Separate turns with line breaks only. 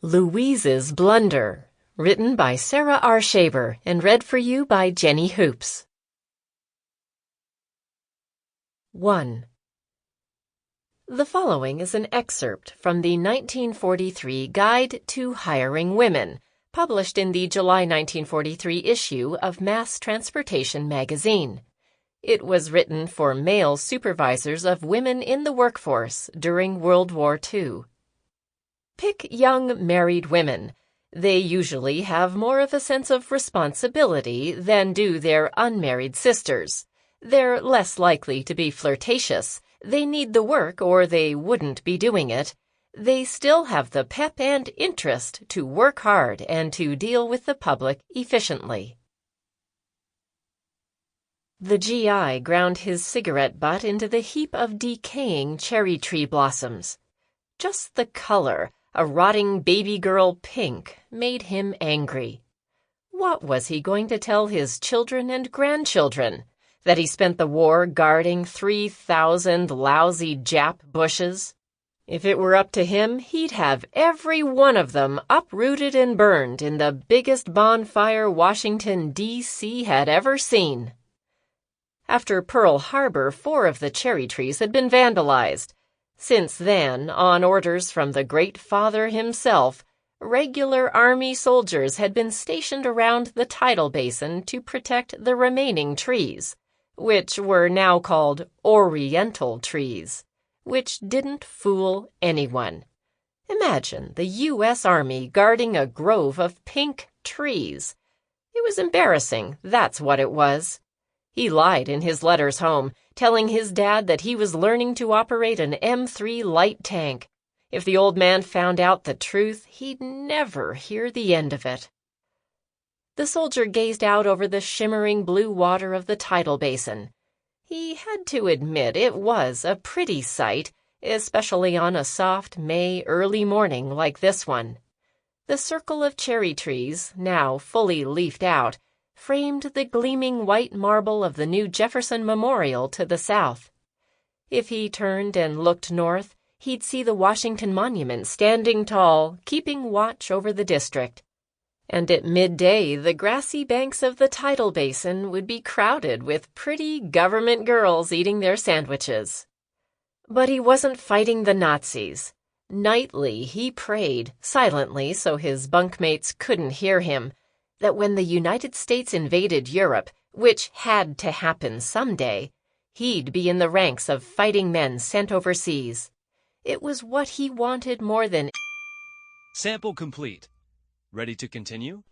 Louise's Blunder, written by Sarah R. Shaber and read for you by Jenny Hoops. 1. The following is an excerpt from the 1943 Guide to Hiring Women, published in the July 1943 issue of Mass Transportation magazine. It was written for male supervisors of women in the workforce during World War II. Pick young married women. They usually have more of a sense of responsibility than do their unmarried sisters. They're less likely to be flirtatious. They need the work or they wouldn't be doing it. They still have the pep and interest to work hard and to deal with the public efficiently. The GI ground his cigarette butt into the heap of decaying cherry tree blossoms. Just the color, a rotting baby girl pink, made him angry. What was he going to tell his children and grandchildren? That he spent the war guarding 3,000 lousy Jap bushes? If it were up to him, he'd have every one of them uprooted and burned in the biggest bonfire Washington, D.C. had ever seen. After Pearl Harbor, 4 of the cherry trees had been vandalized. Since then, on orders from the Great Father himself, regular Army soldiers had been stationed around the Tidal Basin to protect the remaining trees, which were now called Oriental trees, which didn't fool anyone. Imagine the U.S. Army guarding a grove of pink trees. It was embarrassing, that's what it was. He lied in his letters home, telling his dad that he was learning to operate an M3 light tank. If the old man found out the truth, he'd never hear the end of it. The soldier gazed out over the shimmering blue water of the Tidal Basin. He had to admit it was a pretty sight, especially on a soft May early morning like this one. The circle of cherry trees, now fully leafed out, framed the gleaming white marble of the new Jefferson Memorial to the south. If he turned and looked north, he'd see the Washington Monument standing tall, keeping watch over the district. And at midday, the grassy banks of the Tidal Basin would be crowded with pretty government girls eating their sandwiches. But he wasn't fighting the Nazis. Nightly, he prayed, silently so his bunkmates couldn't hear him, that when the United States invaded Europe, which had to happen someday, he'd be in the ranks of fighting men sent overseas. It was what he wanted more than...
Sample complete. Ready to continue?